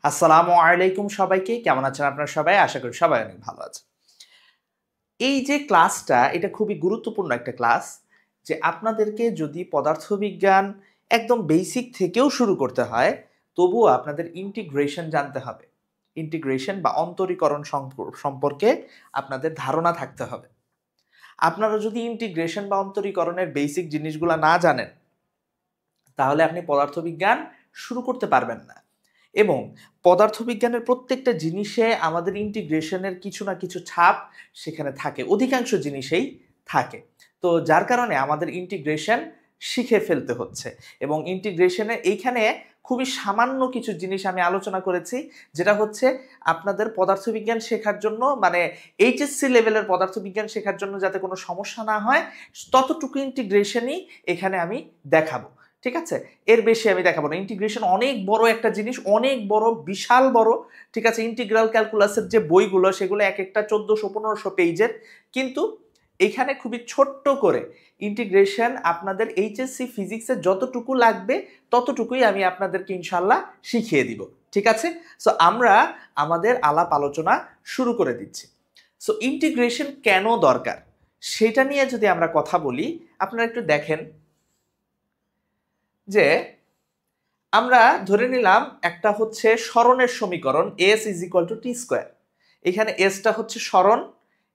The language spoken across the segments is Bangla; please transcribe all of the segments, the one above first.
আসসালামু আলাইকুম সবাইকে। কেমন আছেন আপনারা সবাই? আশা করি সবাই অনেক ভালো আছেন। এই যে ক্লাসটা এটা খুবই গুরুত্বপূর্ণ একটা ক্লাস, যে আপনাদেরকে যদি পদার্থবিজ্ঞান একদম বেসিক থেকেও শুরু করতে হয়, তবুও আপনাদের ইন্টিগ্রেশন জানতে হবে। ইন্টিগ্রেশন বা অন্তরীকরণ সম্পর্কে আপনাদের ধারণা থাকতে হবে। আপনারা যদি ইন্টিগ্রেশন বা অন্তরীকরণের বেসিক জিনিসগুলো না জানেন, তাহলে আপনি পদার্থবিজ্ঞান শুরু করতে পারবেন না। এবং পদার্থবিজ্ঞানের প্রত্যেকটা জিনিসে আমাদের ইন্টিগ্রেশনের কিছু না কিছু ছাপ সেখানে থাকে, অধিকাংশ জিনিসেই থাকে। তো যার কারণে আমাদের ইন্টিগ্রেশন শিখে ফেলতে হচ্ছে। এবং ইন্টিগ্রেশনে এইখানে খুবই সামান্য কিছু জিনিস আমি আলোচনা করেছি, যেটা হচ্ছে আপনাদের পদার্থবিজ্ঞান শেখার জন্য, মানে এইচএসসি লেভেলের পদার্থবিজ্ঞান শেখার জন্য যাতে কোনো সমস্যা না হয়, ততটুকু ইন্টিগ্রেশনই এখানে আমি দেখাবো। ঠিক আছে, এর বেশি আমি দেখাবো না। ইন্টিগ্রেশন অনেক বড় একটা জিনিস, অনেক বড়, বিশাল বড়। ঠিক আছে, ইন্টিগ্রাল ক্যালকুলাসের যে বইগুলো সেগুলো এক একটা 1400-1500 পেজের, কিন্তু এখানে খুবই ছোট্ট করে ইন্টিগ্রেশন আপনাদের এইচএসসি ফিজিক্সে যতটুকু লাগবে ততটুকুই আমি আপনাদেরকে ইনশাল্লাহ শিখিয়ে দিব। ঠিক আছে, সো আমরা আমাদের আলাপ আলোচনা শুরু করে দিচ্ছি। সো ইন্টিগ্রেশন কেন দরকার সেটা নিয়ে যদি আমরা কথা বলি, আপনারা একটু দেখেন যে আমরা ধরে নিলাম একটা হচ্ছে সরণের সমীকরণ s is equal to T square. এখানে এসটা হচ্ছে সরণ,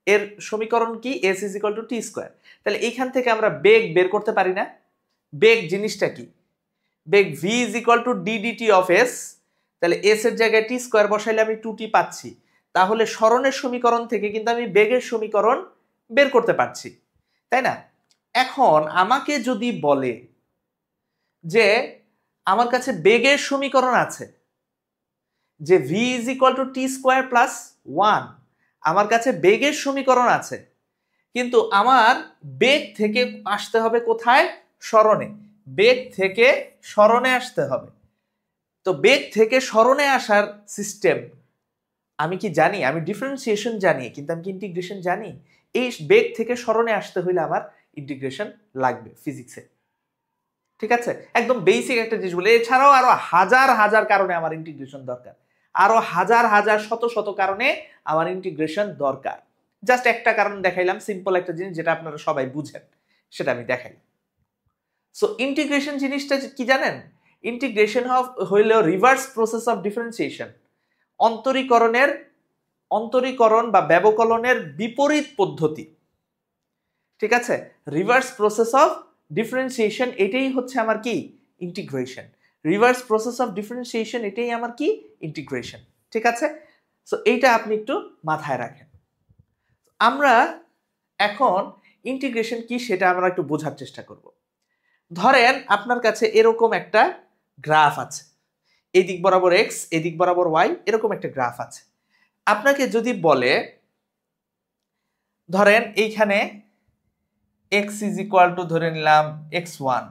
এর সমীকরণ কি s is equal to T square. তাহলে এইখান থেকে আমরা বেগ বের করতে পারি না? বেগ জিনিসটা কি? বেগ v is equal to d dt of s. তাহলে এস এর জায়গায় টি স্কোয়ার বসাইলে আমি 2t পাচ্ছি। তাহলে সরণের সমীকরণ থেকে কিন্তু আমি বেগের সমীকরণ বের করতে পারছি, তাই না? এখন আমাকে যদি বলে যে আমার কাছে বেগের সমীকরণ আছে, যে v is equal to T square plus 1, আমার কাছে বেগের সমীকরণ আছে, কিন্তু আমার বেগ থেকে আসতে হবে কোথায়? সরণে। বেগ থেকে সরণে আসতে হবে। তো বেগ থেকে সরণে আসার সিস্টেম আমি কি জানি? আমি ডিফারেন্সিয়েশন জানি, কিন্তু আমি কি ইন্টিগ্রেশন জানি? এই বেগ থেকে সরণে আসতে হইলে আমার ইন্টিগ্রেশন লাগবে ফিজিক্সে। ঠিক আছে, একদম বেসিক একটা জিনিস বলে। এছাড়াও আরো হাজার হাজার কারণে আমার ইন্টিগ্রেশন দরকার, আরো হাজার হাজার শত শত কারণে আমার ইন্টিগ্রেশন দরকার। জাস্ট একটা কারণ দেখাইলাম, সিম্পল একটা জিনিস যেটা আপনারা সবাই বুঝেন, সেটা আমি দেখাইলাম। সো ইন্টিগ্রেশন জিনিসটা কি জানেন? ইন্টিগ্রেশন হইল রিভার্স প্রসেস অফ ডিফারেন্সিয়েশন। অন্তরীকরণ বা ব্যবকলনের বিপরীত পদ্ধতি। ঠিক আছে, রিভার্স প্রসেস অফ ডিফারেন্সিয়েশন, এটাই হচ্ছে আমার কি? Integration. Reverse process of differentiation, এটাই আমার কি? ইন্টিগ্রেশন। ঠিক আছে, সো এইটা আপনি একটু মাথায় রাখেন। আমরা এখন ইন্টিগ্রেশন কি সেটা আমরা একটু বোঝার চেষ্টা করব। ধরেন আপনার কাছে এরকম একটা গ্রাফ আছে, এই দিক বরাবর এক্স, এদিক বরাবর ওয়াই, এরকম একটা গ্রাফ আছে। আপনাকে যদি বলে, ধরেন এইখানে x ইজ ইকুয়াল টু ধরে নিলাম x1,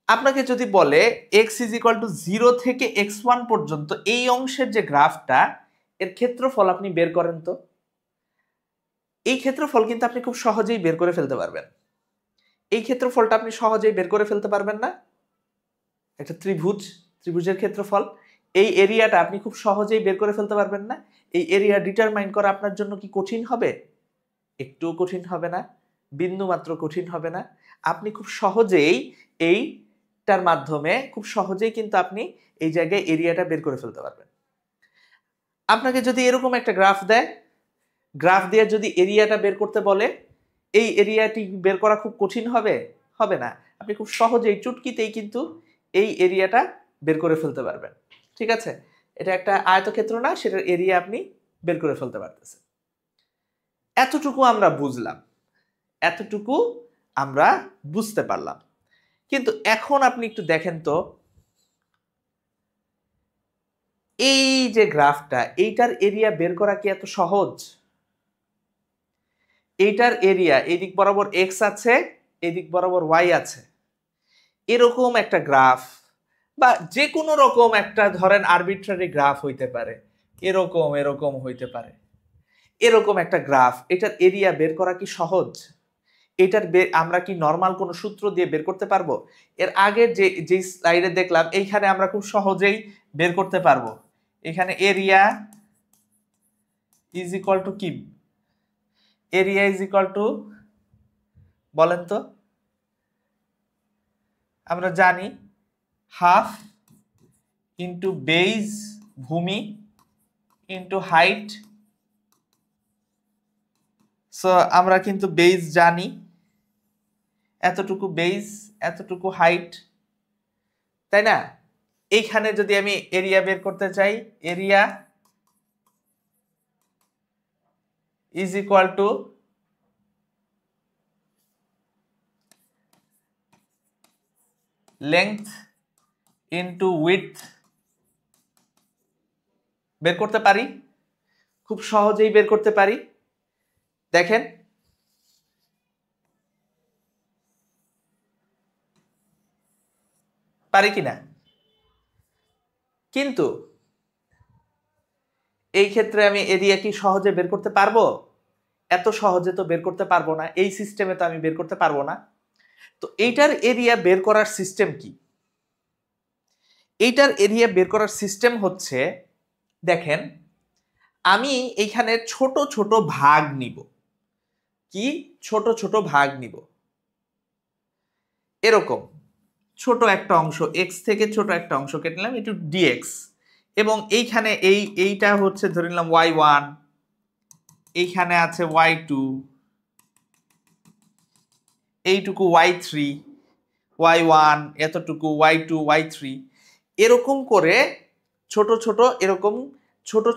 আপনাকে যদি বলে x ইজ ইকুয়াল টু 0 থেকে x1 পর্যন্ত এই অংশের যে গ্রাফটা, এর ক্ষেত্রফল আপনি বের করেন তো। এই ক্ষেত্রফল কিন্তু আপনি খুব সহজেই বের করে ফেলতে পারবেন। এই ক্ষেত্রফলটা আপনি সহজেই বের করে ফেলতে পারবেন না? একটা ত্রিভুজের ক্ষেত্রফল, এই এরিয়াটা আপনি খুব সহজেই বের করে ফেলতে পারবেন না? এই এরিয়া ডিটারমাইন করা আপনার জন্য কি কঠিন হবে? একটুও কঠিন হবে না, বিন্দু মাত্র কঠিন হবে না। আপনি খুব সহজেই এইটার মাধ্যমে খুব সহজেই কিন্তু আপনি এই জায়গায় এরিয়াটা বের করে ফেলতে পারবেন। আপনাকে যদি এরকম একটা গ্রাফ দেয়, গ্রাফ দিয়ে যদি এরিয়াটা বের করতে বলে, এই এরিয়াটি বের করা খুব কঠিন হবে? হবে না। আপনি খুব সহজেই চুটকিতেই কিন্তু এই এরিয়াটা বের করে ফেলতে পারবেন। ঠিক আছে, এটা একটা আয়তক্ষেত্র না, সেটার এরিয়া আপনি বের করে ফেলতে পারতেছেন। এতটুকু আমরা বুঝলাম, এতটুকু আমরা বুঝতে পারলাম। কিন্তু এখন আপনি একটু দেখেন তো, এই যে গ্রাফটা, এইটার এরিয়া বের করা কি এত সহজ? এইটার এরিয়া, এদিক বরাবর এক্স আছে, এদিক বরাবর ওয়াই আছে, এরকম একটা গ্রাফ, বা যে কোনো রকম একটা ধরেন আরবিট্রারি গ্রাফ হইতে পারে, এরকম এরকম হইতে পারে, এরকম একটা গ্রাফ, এটার এরিয়া বের করা কি সহজ? এটার আমরা কি নরমাল কোনো সূত্র দিয়ে বের করতে পারবো? এর আগের যে স্লাইডে দেখলাম এইখানে আমরা খুব সহজেই বের করতে পারবো। এখানে এরিয়া ইজ ইকুয়াল টু কি? এরিয়া ইজ ইকুয়াল টু, বলেন তো, আমরা জানি হাফ ইন্টু বেজ ভূমি ইন্টু হাইট। সো আমরা কিন্তু বেজ জানি, এতটুকু বেজ, এতটুকু হাইট, তাই না? এইখানে যদি আমি এরিয়া বের করতে চাই, area is equal two length into width, বের করতে পারি, খুব সহজেই বের করতে পারি। দেখেন পারি কিনা? কিন্তু এই ক্ষেত্রে আমি এরিয়া কি সহজে বের করতে পারবো? এত সহজে তো বের করতে পারবো না, এই সিস্টেমে তো আমি বের করতে পারবো না। তো এইটার এরিয়া বের করার সিস্টেম কি? এইটার এরিয়া বের করার সিস্টেম হচ্ছে, দেখেন আমি এইখানে ছোট ছোট ভাগ নিব। কি? ছোট ছোট ভাগ নিব। এরকম ছোট একটা অংশ, এক্স থেকে ছোট একটা অংশ কেটে নিলাম, একটু ডিএক্স, এবং এইখানে এইটা হচ্ছে ধরে নিলাম y1, এইখানে আছে y2, এইটুকু y3, y1, এতটুকু y2, y3, এরকম করে ছোট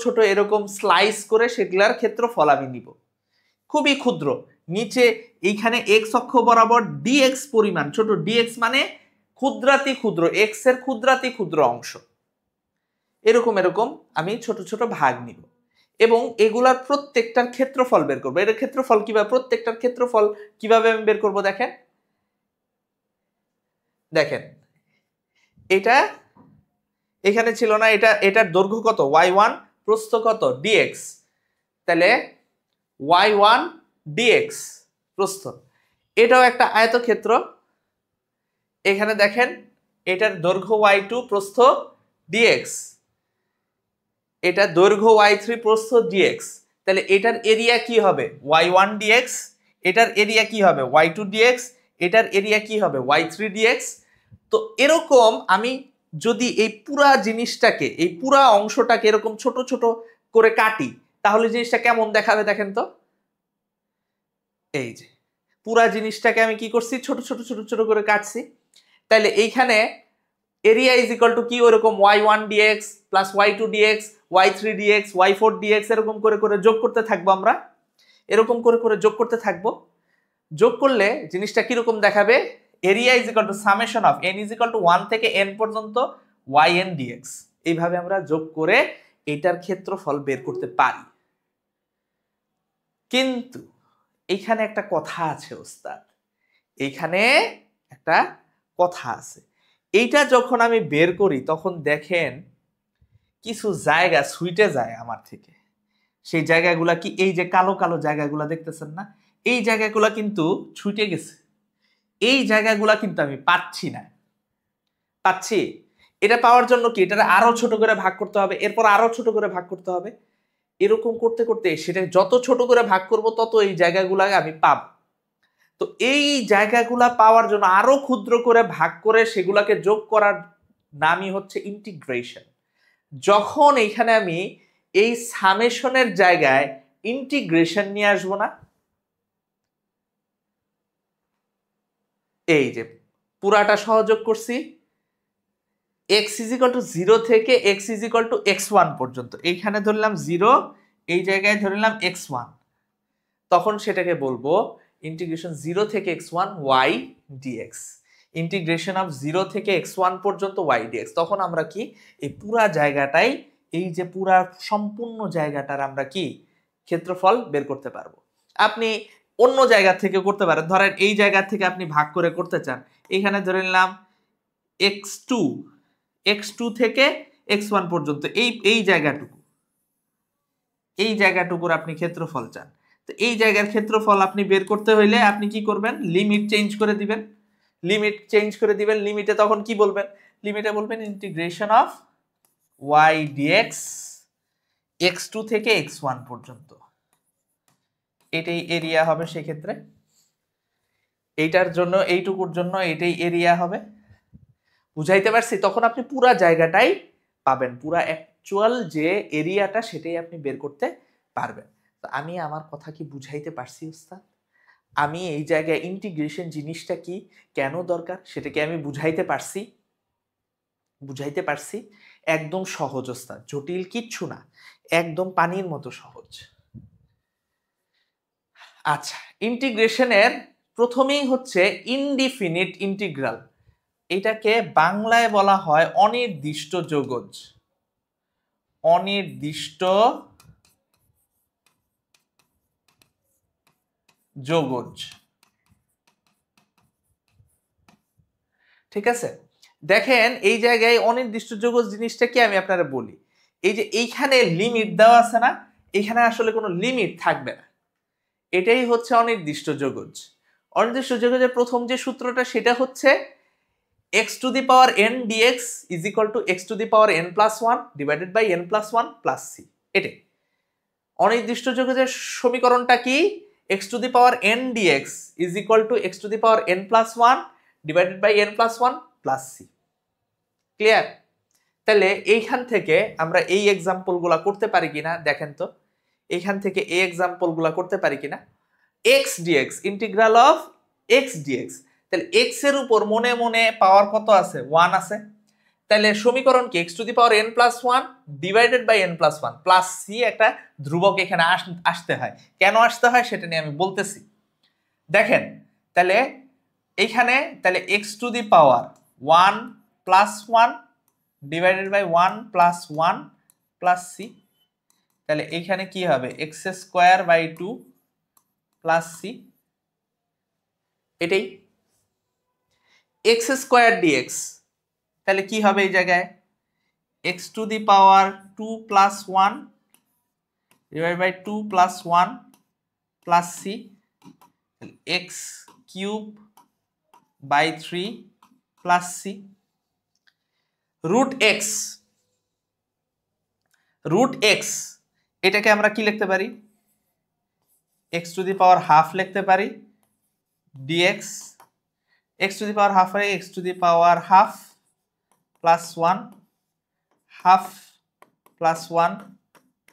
ছোট এরকম স্লাইস করে সেগুলার ক্ষেত্রফল আমি নিব, খুবই ক্ষুদ্র। নিচে এইখানে এক্স অক্ষ বরাবর ডিএক্স পরিমাণ, ছোট ডিএক্স মানে ক্ষুদ্রাতি ক্ষুদ্র, এক্স এর ক্ষুদ্রাতি ক্ষুদ্র অংশ, এরকম আমি ছোট ছোট ভাগ নিব এবং এগুলার প্রত্যেকটার ক্ষেত্রফল বের করবো। এর ক্ষেত্রফল কিভাবে, প্রত্যেকটার ক্ষেত্রফল কিভাবে আমি বের করব? দেখেন দেখেন এটা এখানে ছিল না, এটার দৈর্ঘ্য কত? y1, প্রস্থ কত? dx, তাহলে y1 dx প্রস্থ, এটাও একটা আয়তক্ষেত্র। এখানে দেখেন এটার দৈর্ঘ্য y2, প্রস্থ dx, এটা দৈর্ঘ্য y3, প্রস্থ dx, তাহলে এটার এরিয়া কি হবে? y1 dx, এটার এরিয়া কি হবে? y2 dx, এটার এরিয়া কি হবে? y3 dx। তো এরকম আমি যদি এই পুরা জিনিসটাকে, এই পুরা অংশটাকে এরকম ছোট ছোট করে কাটি, তাহলে জিনিসটা কেমন দেখাবে দেখেন তো। এই যে পুরা জিনিসটাকে আমি কি করছি? ছোট ছোট ছোট ছোট করে কাটছি। তাহলে এইখানে এরিয়া ইজ ইকুয়াল টু কি? ওরকম y1 dx plus y2 dx, y3 dx, y4 dx, এরকম করে করে যোগ করতে থাকবো আমরা, এরকম করে করে যোগ করতে থাকবো। যোগ করলে জিনিসটা কিরকম দেখাবে? Area is equal two summation of n is equal two 1 থেকে n পর্যন্ত yn dx। এইভাবে আমরা যোগ করে এটার ক্ষেত্রফল বের করতে পারি। কিন্তু এইখানে একটা কথা আছে ওস্তাদ, এইখানে একটা কথা আছে। এইটা যখন আমি বের করি তখন দেখেন কিছু জায়গা ছুটে যায় আমার থেকে। সেই জায়গাগুলা কি? এই যে কালো কালো জায়গাগুলা দেখতেছেন না, এই জায়গাগুলা কিন্তু ছুটে গেছে, এই জায়গাগুলা কিন্তু আমি পাচ্ছি না। পাচ্ছি? এটা পাওয়ার জন্য কি? এটা আরো ছোট করে ভাগ করতে হবে, এরপর আরো ছোট করে ভাগ করতে হবে, এরকম করতে করতে সেটা যত ছোট করে ভাগ করব তত এই জায়গাগুলাকে আমি পাব। তো এই জায়গাগুলা পাওয়ার জন্য আরো ক্ষুদ্র করে ভাগ করে সেগুলাকে যোগ করার নামই হচ্ছে ইন্টিগ্রেশন। যখন এইখানে আমি এই সামেশনের জায়গায় ইন্টিগ্রেশন নিয়ে আসবো না, এই যে পুরাটা সহযোগ করছি, x ইজ ইকুয়াল টু 0 থেকে x is equal two x1 পর্যন্ত, এইখানে ধরলাম 0, এই জায়গায় ধরলাম x1, তখন সেটাকে বলবো ইন্টিগ্রেশন 0 থেকে x1 y dx, integration of 0 থেকে x1 পর্যন্ত y dx। তখন আমরা কি এই পুরা জায়গাটাই, এই যে পুরা সম্পূর্ণ জায়গাটার আমরা কি ক্ষেত্রফল বের করতে পারবো। আপনি অন্য জায়গা থেকে করতে পারেন, ধরেন এই জায়গা থেকে আপনি ভাগ করে করতে চান, এখানে ধরে নিলাম x2 থেকে x1 পর্যন্ত এই জায়গাটুকুর আপনি ক্ষেত্রফল চান, তো এই জায়গার ক্ষেত্রফল আপনি বের করতে হইলে আপনি কি করবেন, লিমিট চেঞ্জ করে দিবেন। লিমিটে তখন কি বলবেন, লিমিটে বলবেন integration of y dx x2 থেকে x1 পর্যন্ত। এটাই এরিয়া হবে সেক্ষেত্রে, এইটার জন্য এইটুকুর জন্য এটাই এরিয়া হবে। বুঝাইতে পারছি? তখন আপনি পুরা জায়গাটাই পাবেন, পুরা অ্যাকচুয়াল যে এরিয়াটা সেটাই আপনি বের করতে পারবেন। তো আমি আমার কথা কি বুঝাইতে পারছি ওস্তাদ? আমি এই জায়গায় ইন্টিগ্রেশন জিনিসটা কি, কেন দরকার, সেটাকে আমি বুঝাইতে পারছি? একদম সহজ ওস্তাদ, জটিল কিচ্ছু না, একদম পানির মতো সহজ। আচ্ছা, ইন্টিগ্রেশনের প্রথমেই হচ্ছে ইনডিফিনিট ইন্টিগ্রাল। এটাকে বাংলায় বলা হয় অনির্দিষ্ট যোগজ। অনির্দিষ্ট যোগজ, ঠিক আছে? দেখেন এই জায়গায় অনির্দিষ্ট যোগজ জিনিসটা কি আমি আপনারা বলি, এই যে এইখানে লিমিট দেওয়া আছে না, এখানে আসলে কোনো লিমিট থাকবে না, এটাই হচ্ছে অনির্দিষ্ট যোগজ। অনির্দিষ্ট যোগজের প্রথম যে সূত্রটা সেটা হচ্ছে x to the power n dx is equal to x to the power n plus 1 divided by n plus 1 plus c। এটাই অনির্দিষ্ট যোগজের সমীকরণটা কি, x to the power n dx is equal to x to the power n plus 1 divided by n plus 1 plus c। Clear? তাহলে এইখান থেকে আমরা এই এক্সাম্পলগুলো করতে পারি কিনা দেখেন তো, এইখান থেকে এই এক্সাম্পলগুলো করতে পারি কিনা। x dx, integral of x dx, তাহলে x এর উপর মনে মনে পাওয়ার কত আছে, 1 আছে। তাহলে সমীকরণ কি, x to the power n plus 1 divided by n plus 1 plus c, একটা ধ্রুবক এখানে আসতে হয়। কেন আসতে হয় সেটা নিয়ে আমি বলতেছি। দেখেন তাহলে এইখানে তাহলে x to the power 1 plus 1 divided by 1 plus 1 plus c, তাহলে এইখানে কি হবে, x square by 2 plus c। এটাই x স্কয়ার dx, তাহলে কি হবে এই জায়গায়, x to the power 2 plus 1 divide by 2 plus 1 plus c, x cube by 3 plus c। Root x এটাকে আমরা কি লিখতে পারি, x to the power half লিখতে পারি dx, x to the power half হয় x to the power half plus 1 half plus 1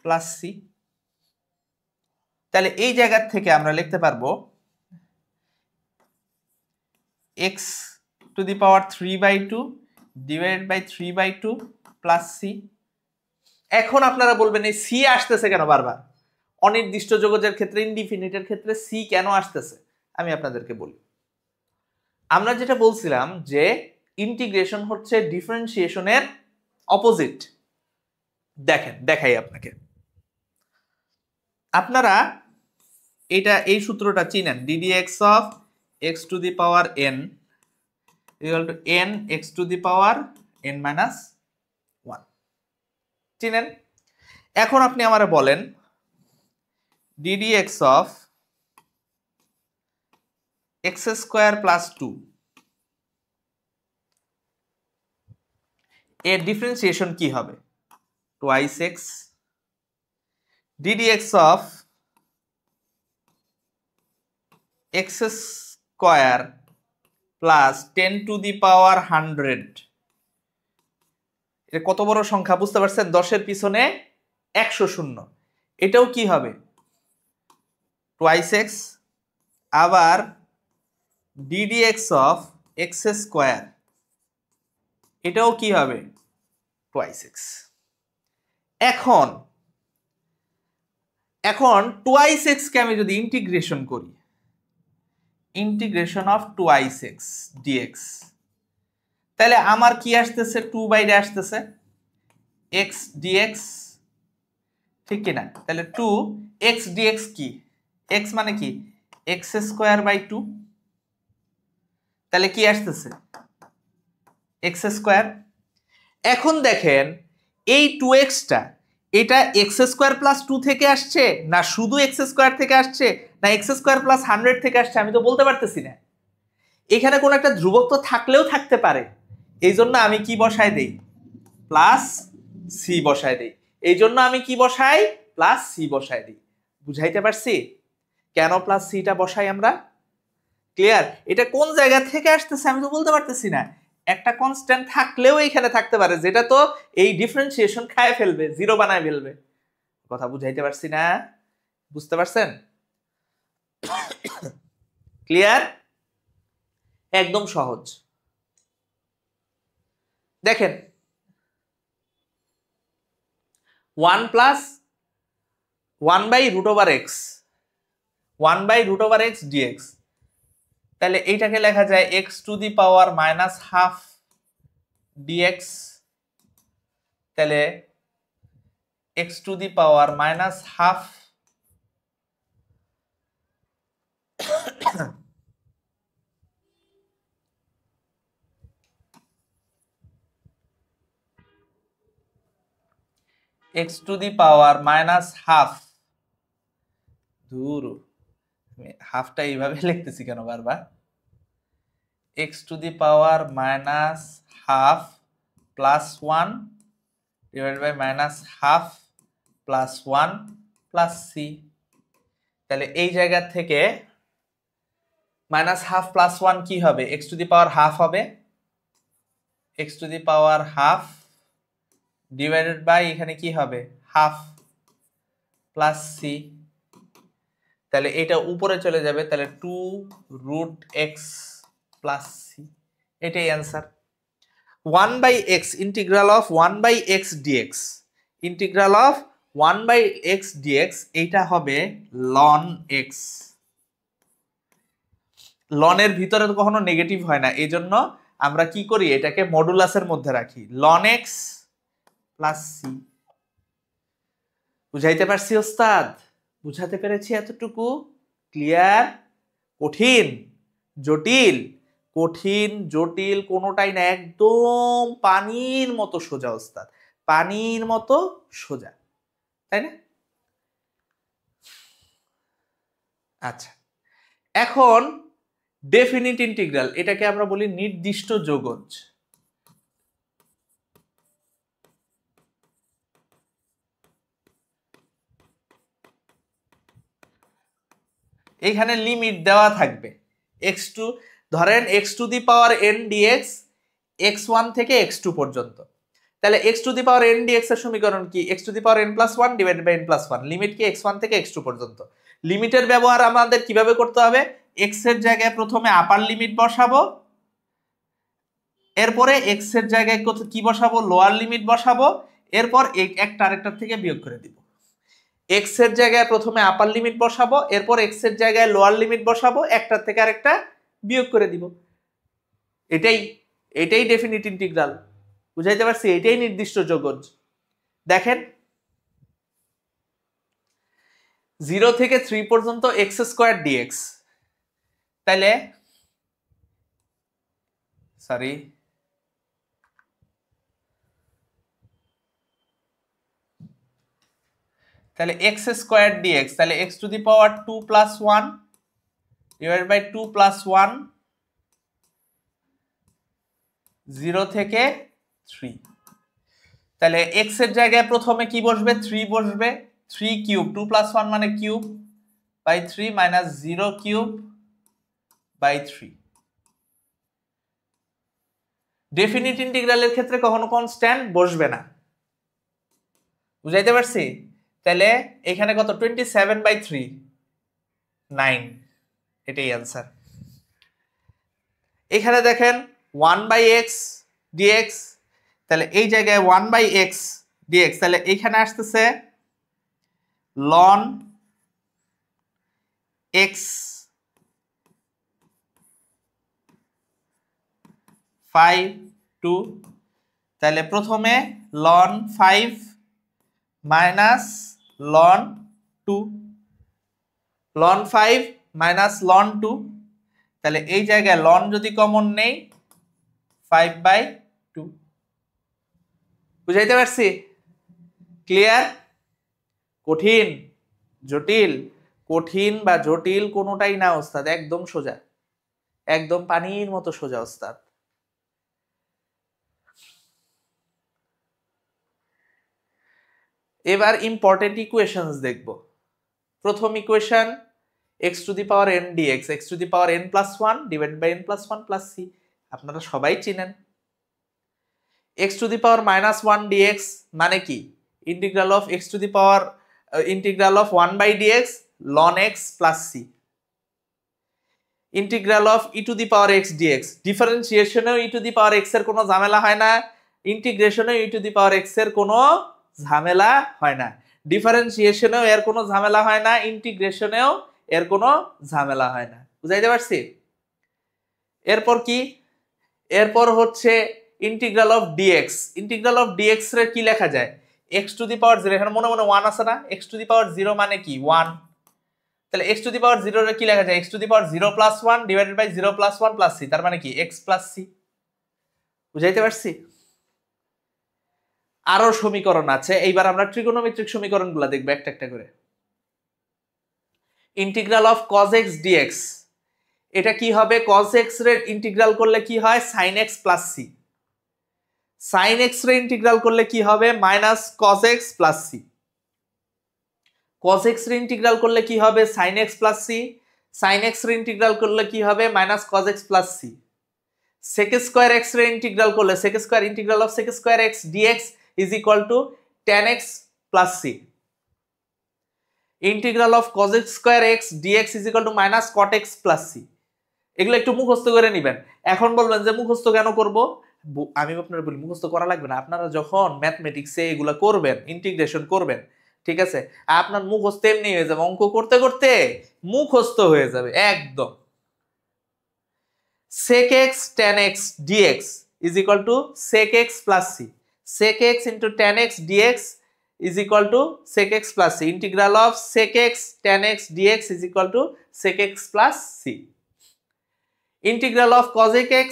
plus c। তাহলে এই জায়গা থেকে আমরা লিখতে পারবো x to the power 3/2 divided by 3/2 plus c। এখন আপনারা বলবেন এই c আসতেছে কেন বারবার, অনির্দিষ্ট যোগজের ক্ষেত্রে, ইনডিফিনিটের ক্ষেত্রে c কেন আসতেছে, আমি আপনাদেরকে বলি। আমরা যেটা বলছিলাম যে ইন্টিগ্রেশন হচ্ছে ডিফারেন্সিয়েশনের অপোজিট। দেখেন দেখাই আপনাকে, আপনারা এই সূত্রটা চিনেন, ddx of x to the power n equal to n x to the power n minus 1, চিনেন? এখন আপনি আমারে বলেন ddx of x square plus 2 এর ডিফারেন্সিয়েশন কি হবে, twice x ddx of x square plus 10 to the power 100। এটা কত বড় সংখ্যা বুঝতে পারছেন, 10 এর পিছনে 100 শূন্য, এটাও কি হবে twice x। আবার ddx অফ x স্কয়ার, এটাও কি হবে twice x। এখন twice x কে আমি যদি ইন্টিগ্রেশন করি, integration of twice x dx, তাহলে আমার কি আসতেছে, 2 বাইরে আসতেছে x dx, ঠিক কিনা? তাহলে 2 x dx কি, x মানে কি x স্কয়ার বাই 2, তাহলে কি আসতেছে x স্কয়ার। এখন দেখেন এই 2x টা এটা এক্স স্কোয়ার প্লাস 2 থেকে আসছে, না শুধু এক্স স্কোয়ার থেকে আসছে, না এক্স স্কোয়ার প্লাস 100 থেকে আসছে, আমি তো বলতে পারতেছি না। এখানে কোনো একটা ধ্রুবক তো থাকলেও থাকতে পারে, এই জন্য আমি কি বসায় দেই, প্লাস সি বসায় দেই। এই জন্য আমি কি বসাই, প্লাস সি বসায় দিই। বুঝাইতে পারছি কেন প্লাস সিটা বসাই আমরা? ক্লিয়ার? এটা কোন জায়গা থেকে আসতেছে আমি তো বলতে পারতেছি না। একটা কনস্ট্যান্ট থাকলেও এখানে থাকতে পারে, যেটা তো এই ডিফারেন্সিয়েশন খায় ফেলবে, জিরো বানায় ফেলবে। কথা বুঝাইতে পারছি না? বুঝতে পারছেন? ক্লিয়ার? একদম সহজ। দেখেন 1 plus 1 by root over x, 1 by root over x dx, তাহলে এইটাকে লেখা যায় x to the power minus half dx. তাহলে x to the power minus half x to the power minus half, দূর হাফটা এইভাবে লিখতেছি কেন বারবার, x to the power minus half plus 1 divide by minus half plus 1 plus C. তাহলে এই জায়গা থেকে মাইনাস হাফ প্লাস 1 কি হবে, x to the power half হবে, x to the power half divided by এখানে কি হবে হাফ প্লাস সি। তাহলে এটা উপরে চলে যাবে, তাহলে 2 রুট এক্স প্লাস সি, এটাই answer. 1 by x integral of 1 by x dx, integral of 1 by x dx, এইটা হবে লন এক্স। লনের ভিতরে তো কখনো নেগেটিভ হয় না, এই জন্য আমরা কি করি, এটাকে মডুলাসের মধ্যে রাখি, লন এক্স প্লাস সি। বুঝাইতে পারছি ওস্তাদ? বুঝাতে পেরেছি এতটুকু? ক্লিয়ার? কঠিন জটিল? কঠিন জটিল কোনোটাই না, একদম পানির মতো সোজা ওস্তাদ, পানির মতো সোজা, তাই না? আচ্ছা, এখন ডেফিনিট ইন্টিগ্রাল, এটাকে আমরা বলি নির্দিষ্ট যোগজ। এখানে লিমিট দেওয়া থাকবে এক্স টু, ধরেন x to the power n dx x one থেকে এক্স টু পর্যন্ত। তাহলে x to the power n dx এর সমীকরণ কি, x to the power n plus one divided by n plus one, limit কি এক্স ওয়ান থেকে এক্স টু পর্যন্ত। লিমিটের ব্যবহার আমাদের কিভাবে করতে হবে, এক্স এর জায়গায় প্রথমে আপার লিমিট বসাবো, এরপরে এক্স এর জায়গায় কি বসাবো, লোয়ার লিমিট বসাবো, এরপর একটা আরেকটার থেকে বিয়োগ করে দিব। এক্স এর জায়গায় প্রথমে আপার লিমিট বসাবো, এরপর এক্স এর জায়গায় লোয়ার লিমিট বসাবো, একটার থেকে আরেকটা বিয়োগ করে দিব। এটাই এটাই ডেফিনিট ইন্টিগ্রাল। বুঝাইতে পারছি? এটাই নির্দিষ্ট যোগজ। দেখেন 0 থেকে 3 পর্যন্ত এক্স স্কোয়ার ডিএক্স, তাহলে সরি তাহলে এক্স স্কোয়ার ডিএক্স, তাহলে x to the power 2 plus 1 divided by 2 plus 1, 0 থেকে 3। তাহলে এক্স এর জায়গায় প্রথমে কি বসবে, 3 বসবে, 3 কিউব, 2 প্লাস 1 মানে cube by 3 minus 0 cube by 3। Definite ইন্টিগ্রালের ক্ষেত্রে কখনো কনস্ট্যান্ট বসবে না। বুঝাইতে পারছি? তাহলে এখানে কত, 27/3, 9, এটাই অ্যান্সার। এখানে দেখেন 1 বাই এক্স ডিএক্স, তাহলে এই জায়গায় 1 বাই এক্স ডিএক্স, তাহলে এইখানে আসতেছে লন এক্স 5 2, তাহলে প্রথমে ln 5 minus ln 2, ln 5 minus ln 2, তাহলে এই জায়গায় লন যদি কমন নেই 5/2। বুঝাইতে পারছি? ক্লিয়ার? কঠিন, জটিল, কঠিন বা জটিল কোনোটাই না ওস্তাদ, একদম সোজা, একদম পানির মতো সোজা ওস্তাদ। এবার ইম্পর্টেন্ট ইকুয়েশনস দেখব। প্রথম equation x to the power n dx, x to the power n plus 1 divided by n plus 1 plus c, আপনারা সবাই চিনেন। x to the power minus 1 dx মানে কি? Integral of x to the power integral of 1 by dx ln x plus c। Integral of e to the power x dx, ডিফারেন্সিয়েশনেও e to the power x এর কোনো ঝামেলা হয় না, ইন্টিগ্রেশনেও e to the power x এর কোনো ঝামেলা হয় না, ডিফারেন্সিয়েশনেও এর কোনো ঝামেলা হয় না, ইন্টিগ্রেশনেও এর কোনো ঝামেলা হয় না। বুঝাইতে পারছি? এরপর কি? এরপর হচ্ছে integral of dx, integral of dx এর কি লেখা যায়? x টু দি পাওয়ার 0, এখানে মনে মনে 1 আছে না? x টু দি পাওয়ার 0 মানে কি? 1। তাহলে x টু দি পাওয়ার 0 এর কি লেখা যায়? x to the power 0 plus 1 divided by 0 plus 1 plus c, তার মানে কি? x plus c। বুঝাইতে পারছি? আরো সমীকরণ আছে, এইবার আমরা ট্রিগোনোমেট্রিক সমীকরণগুলো দেখব একটা একটা করে। Integral of cos x dx, এটা কি হবে? cos x এর ইন্টিগ্রাল করলে কি হয়? sin x plus c। sin x এর ইন্টিগ্রাল করলে কি হবে? Minus cos x plus c। cos x এর ইন্টিগ্রাল করলে কি হবে? sin x plus c। sin x এর ইন্টিগ্রাল করলে কি হবে? Minus cos x plus c। sec square x এর ইন্টিগ্রাল করলে sec square integral of sec square x dx is equal to tan x plus c। Integral of cos x square x dx is equal to minus cot x plus c। এগুলো একটু মুখস্থ করে নেবেন। এখন বলবেন যে মুখস্থ কেন করব? আমি আপনারা বলি মুখস্থ করা লাগবে না, আপনারা যখন ম্যাথমেটিক্সে এগুলো করবেন, ইন্টিগ্রেশন করবেন, ঠিক আছে, আপনার মুখস্থ এমনি হয়ে যাবে, অঙ্ক করতে করতে মুখস্থ হয়ে যাবে একদম। sec x tan x dx is equal to sec x plus c, sec x into tan x dx is equal to sec x plus c, integral of sec x tan x dx is equal to sec x plus c, integral of cosec x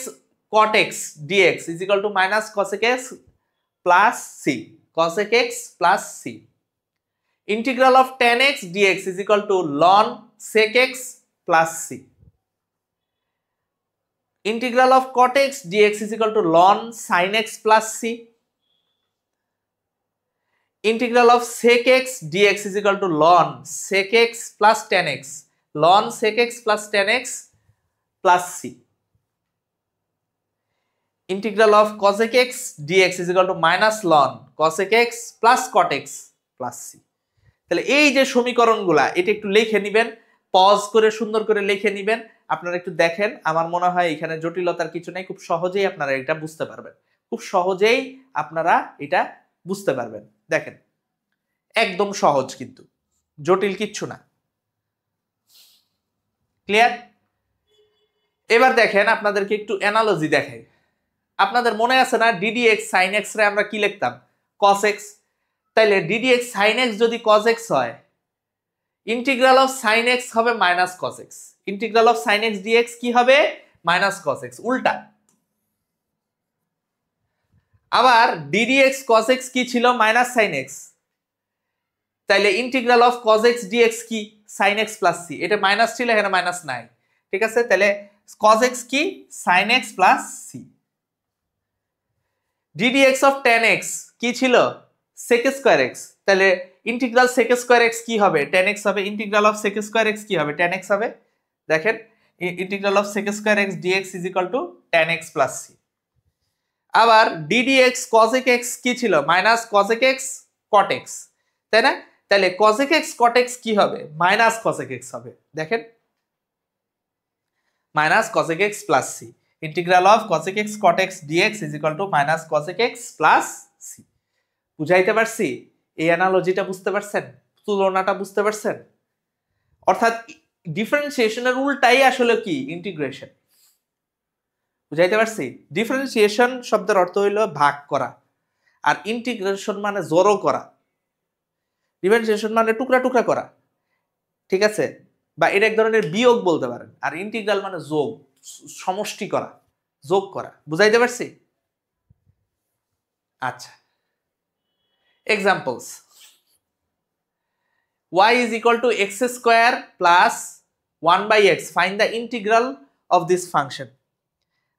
cot x dx is equal to minus cosec x plus c, cosec x plus c, integral of tan x dx is equal to ln sec x plus c, integral of cot x dx is equal to ln sin x plus c, integral of sec x dx is equal to ln sec x plus tan x, ln sec x plus tan x plus c, integral of cosec x dx is equal to minus ln cosec x plus cot x plus c। তাহলে এই যে সমীকরণগুলা, এটা একটু লিখে নেবেন, পজ করে সুন্দর করে লিখে নেবেন, আপনারা একটু দেখেন। আমার মনে হয় এখানে জটিলতার কিছু নেই, খুব সহজেই আপনারা এটা বুঝতে পারবেন, খুব সহজেই আপনারা এটা বুঝতে পারবেন। দেখেন একদম সহজ, কিন্তু জটিল কিচ্ছু না। ক্লিয়ার? এবার দেখেন আপনাদেরকে একটু অ্যানালজি দেখাই। আপনাদের মনে আছে না ddx sin x রে আমরা কি লিখতাম? cos x। তাইলে ddx sin x যদি cos x হয়, ইন্টিগ্রাল অফ sin x হবে minus cos x, integral of sin x dx কি হবে? মাইনাস cos x, উল্টা। আবার ddx cos x কি ছিল? Minus sin x। তাইলে integral of cos x dx কি? sin x প্লাস c, এটা মাইনাস ছিল, এখানে মাইনাস নাই, ঠিক আছে। তাহলে cos x কি? sin x plus c। ddx of tan x কি ছিল? sec square x। তাহলে ইন্টিগ্রাল sec স্কয়ার x কি হবে? tan x হবে। Integral of sec square x কি হবে? tan x হবে। দেখেন integral of sec square x dx is equal to tan x plus c। আবার ddx cosec x কি ছিল? Minus cosec x cot x, তাই না? তাহলে cosec x cot x কি হবে? মাইনাস cosec x হবে। দেখেন minus cosec x plus c, integral of cosec x cot x dx is equal to minus cosec x plus c। বুঝাইতে পারছি? এই অ্যানালজিটা বুঝতে পারছেন? তুলনাটা বুঝতে পারছেন? অর্থাৎ ডিফারেন্সিয়েশনের উল্টাই আসলে কি? ইন্টিগ্রেশন। বুঝাইতে পারছি? ডিফারেন্সিয়েশন শব্দের অর্থ হইল ভাগ করা, আর ইন্টিগ্রেশন মানে জড়ো করা। ডিফারেন্সিয়েশন মানে টুকরা টুকরা করা, ঠিক আছে, বা এটা এক ধরনের বিয়োগ বলতে পারেন। আর ইন্টিগ্রাল মানে যোগ, সমষ্টি করা, যোগ করা। বুঝাইতে পারছি? আচ্ছা, examples. y is equal to x square plus 1 by x. Find the integral of this function.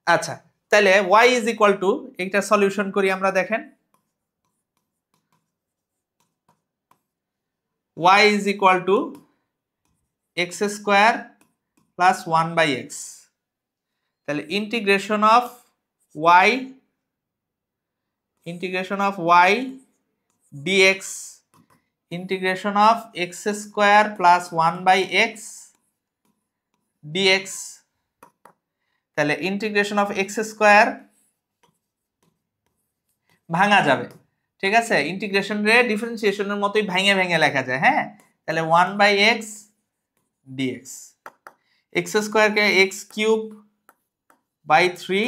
আচ্ছা, তাহলে y is equal to, এটা সলিউশন করি আমরা, দেখেন y is equal to x square plus 1 by x. তাহলে integration of y dx, integration of x square plus 1 by x dx. তাহলে ইন্টিগ্রেশন অফ x স্কয়ার ভাঙা যাবে, ঠিক আছে, ইন্টিগ্রেশন রে ডিফারেন্সিয়েশনের মতোই ভেঙে ভেঙে লেখা যায়। হ্যাঁ, তাহলে 1 by x dx, x square K x cube by 3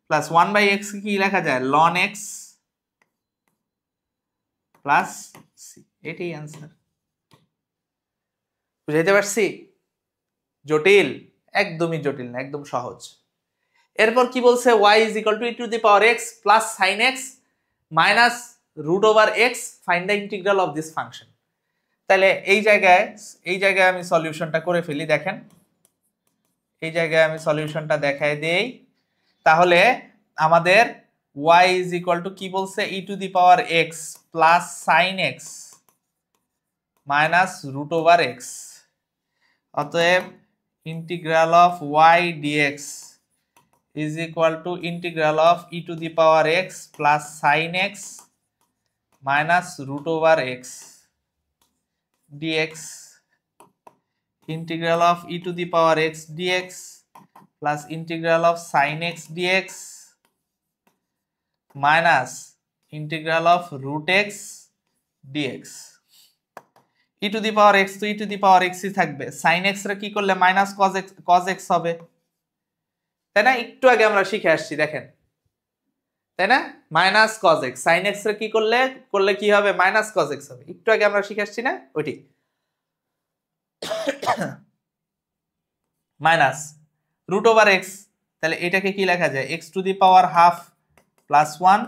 plus 1 by x কি লেখা যায়, ln x প্লাস c। এটাই অ্যান্সার। বুঝাইতে পারছি? জটিল? একদমই জটিল না, একদম সহজ। এরপর কি বলছে, y is equal to e to the power x plus sin x minus root over x, find the integral of this function. তাহলে এই জায়গায় আমি সলিউশনটা করে ফেলি। দেখেন, এই জায়গায় আমি সলিউশনটা দেখাই দেই। তাহলে আমাদের y is equal to কি বলছে, e to the power x plus sin x minus root over x, অতএব integral of y dx is equal to integral of e to the power x plus sin x minus root over x dx, integral of e to the power x dx plus integral of sin x dx minus integral of root x dx. e to the power x তো e to the power x ই থাকবে, sin x রে কি করলে মাইনাস cos x হবে, তাই না? একটু আগে আমরা শিখে আসছি, দেখেন, তাই না? Minus cos x, sin x রে কি করলে কি হবে, মাইনাস cos x হবে। একটু আগে আমরা শিখে আসছি না ওইটি, মাইনাস রুট ওভার x, তাহলে এটাকে কি লেখা যায়, x to the power half plus 1,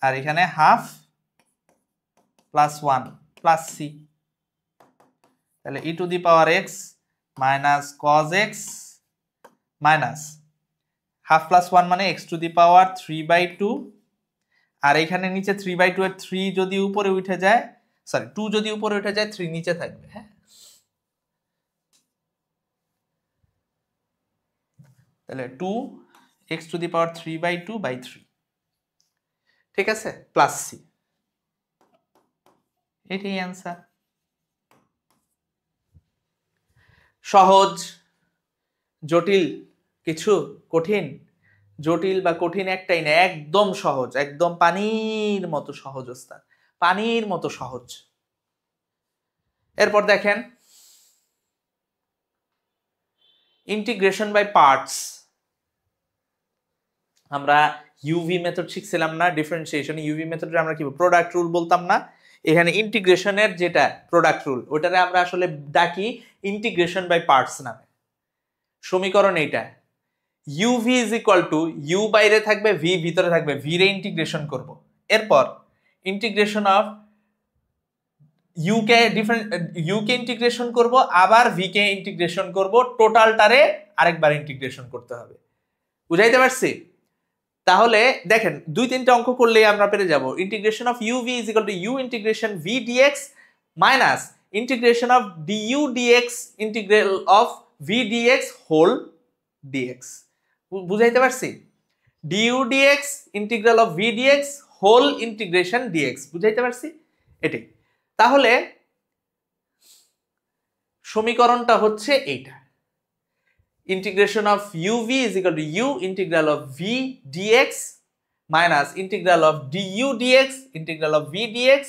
আর এখানে হাফ প্লাস 1 প্লাস c, তাহলে e to the power x minus cos x minus half plus 1 মানে x টু দি পাওয়ার 3/2, আর এখানে নিচে 3/2 এর 3 যদি উপরে উঠে যায়, সরি 2 যদি উপরে উঠে যায় 3 নিচে থাকবে। হ্যাঁ, তাহলে 2x টু দি পাওয়ার 3/2/3, ঠিক আছে, প্লাস c, এটাই অ্যান্সার। সহজ, জটিল কিছু, কঠিন? জটিল বা কঠিন একটাই না, একদম সহজ, একদম পানির মতো সহজ ওস্তাদ, পানির মতো সহজ। এরপর দেখেন ইন্টিগ্রেশন বাই পার্টস। আমরা ইউভি মেথড শিখছিলাম না, ডিফারেন্সিয়েশন ইউভি মেথডে আমরা কি প্রোডাক্ট রুল বলতাম না, এখানে ইন্টিগ্রেশনের যেটা প্রোডাক্ট রুল ওটারে আমরা আসলে ডাকি ইন্টিগ্রেশন বাই পার্টস নামে। সমীকরণ এইটা, uv is equal to u বাইরে থাকবে, v ভিতরে থাকবে, v রে ইন্টিগ্রেশন করব। এরপর integration of u K integration করব, আবার v কে ইন্টিগ্রেশন করব, টোটালটারে আরেকবার ইন্টিগ্রেশন করতে হবে। বুঝাইতে পারছি? তাহলে দেখেন 2-3টা অঙ্ক করলেই আমরা পেরে যাব। Integration of uv is equal to u integration v dx minus integration of du dx integral of v dx whole dx। বুঝাইতে পারছি? du dx integral of v dx whole integration dx, বুঝাইতে পারছি? এটাই। তাহলে সমীকরণটা হচ্ছে এইটা, integration of uv is equal to u integral of v dx minus integral of du dx integral of v dx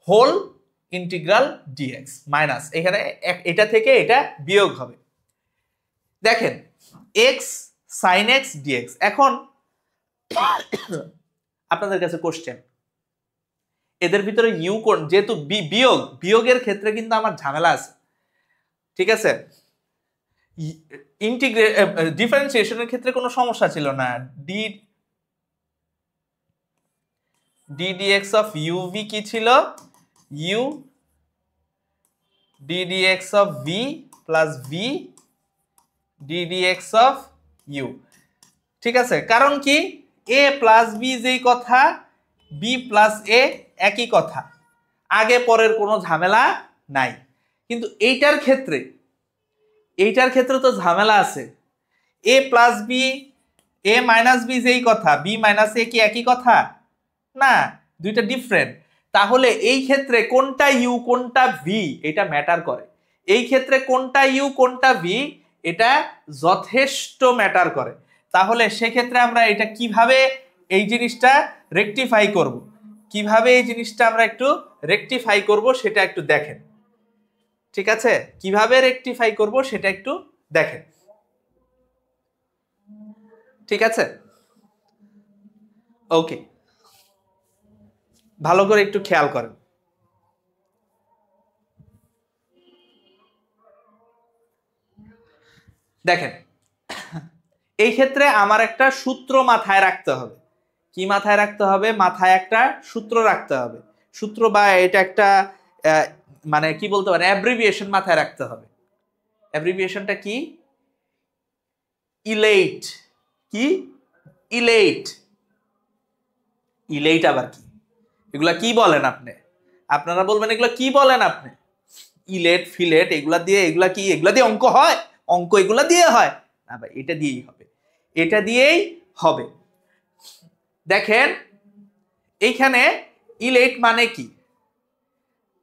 whole integral dx minus এখানে এটা থেকে এটা বিয়োগ হবে। দেখেন x sin x dx। এখন আপনাদের কাছে কোশ্চেন, এদের ভিতরে u কোন, যেহেতু বিয়োগের ক্ষেত্রে কিন্তু আমার ঝামেলা আছে, ঠিক আছে, ডিফারেন্সিয়েশনের ক্ষেত্রে কোনো সমস্যা ছিল না, d dx of uv কি ছিল, u d dx of v plus v d dx of u. ঠিক আছে, কারণ কি এ প্লাস বি যেই কথা, বি প্লাস এ একই কথা, আগে পরের কোনো ঝামেলা নাই। কিন্তু এইটার ক্ষেত্রে তো ঝামেলা আছে। এ প্লাস বি, এ মাইনাস বি যেই কথা, বি মাইনাস এ কি একই কথা? না, দুইটা ডিফারেন্ট। তাহলে এই ক্ষেত্রে কোনটা ইউ কোনটা ভি এটা ম্যাটার করে। এই ক্ষেত্রে কোনটা ইউ কোনটা ভি এটা যথেষ্ট ম্যাটার করে। তাহলে সেক্ষেত্রে আমরা এটা কিভাবে এই জিনিসটা রেকটিফাই করব, কিভাবে এই জিনিসটা আমরা একটু রেকটিফাই করব সেটা একটু দেখেন। ঠিক আছে, কিভাবে রেকটিফাই করব সেটা একটু দেখেন। ঠিক আছে, ওকে, ভালো করে একটু খেয়াল করেন। দেখেন, এই ক্ষেত্রে আমার একটা সূত্র মাথায় রাখতে হবে। কি মাথায় রাখতে হবে? মাথায় একটা সূত্র রাখতে হবে। সূত্র বা এটা একটা মানে কি বলতে পারে, অ্যাব্রিভিয়েশন মাথায় রাখতে হবে। অ্যাব্রিভিয়েশনটা কি? ইলেইট। কি? ইলেইট। ইলেইট আবার কি? এগুলা কি বলেন আপনি? আপনারা বলবেন এগুলা কি বলেন আপনি? ইলেট ফিলেট এগুলা দিয়ে, এগুলা কি এগুলা দিয়ে অঙ্ক হয়? অঙ্ক এগুলা দিয়ে হয় না ভাই, এটা দিয়েই হবে, এটা দিয়েই হবে। দেখেন এইখানে ইলেট মানে কি?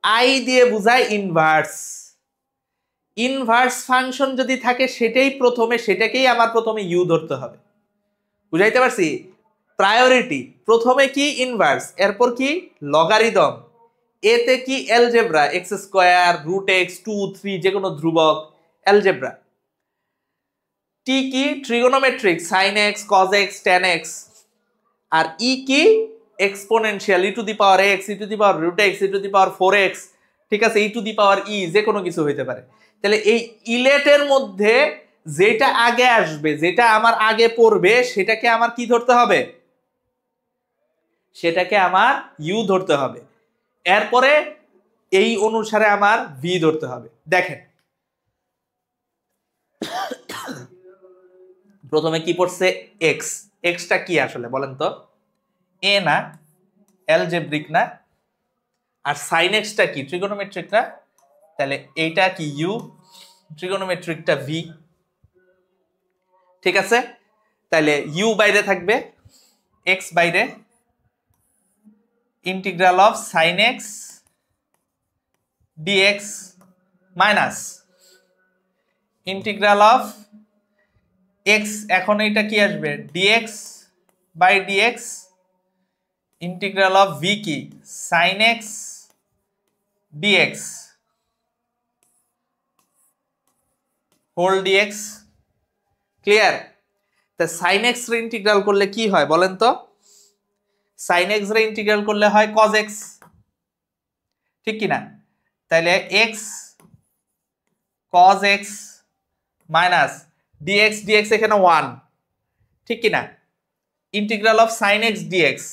আই দিয়ে বুঝায় ইনভার্স। ইনভার্স ফাংশন যদি থাকে সেটাই প্রথমে, সেটাকেই আমার প্রথমে ইউ ধরতে হবে। বুঝাইতে পারছি? প্রায়োরিটি প্রথমে কি? ইনভার্স, এরপর কি? লগারিদম, এতে কি? Algebra, x square, root x, 2 3 যে কোনো ধ্রুবক, অ্যালজেব্রা। টি কি? Trigonometric, sine x, cos x, tan x. আর ই কি? Exponential, e to the power x, e to the power root x, e to the power 4x। ঠিক আছে, ই টু দি পাওয়ার ই, যে কোনো কিছু হইতে পারে। তাহলে এই ইলেটের মধ্যে যেটা আগে আসবে, যেটা আমার আগে পড়বে, সেটাকে আমার কি ধরতে হবে? সেটাকে আমার ইউ ধরতে হবে। এরপরে এই অনুসারে আমার ভি ধরতে হবে। দেখেন প্রথমে কি পড়ছে? এক্স। এক্সটা কি আসলে বলেন তো? এ না? অ্যালজেব্রিক না? আর সাইন এক্সটা কি? ট্রিগোনোমেট্রিক না? তাহলে এইটা কি? ইউ, ট্রিগোনোমেট্রিকটা ভি। ঠিক আছে, তাহলে ইউ বাইরে থাকবে, এক্স বাইরে, integral of sine x dx minus integral of x, এখন এটা কি আসবে? Dx by dx, integral of v কি? Sine x dx whole dx. Clear? তা সাইন এক্স রে ইন্টিগ্রাল করলে কি হয় বলেন তো? সাইন এক্স রে ইন্টিগ্রাল করলে হয় কজ এক্স, ঠিক কিনা? তাহলে x cos x minus dx, dx এখানে 1, ঠিক কিনা? Integral of sine x dx,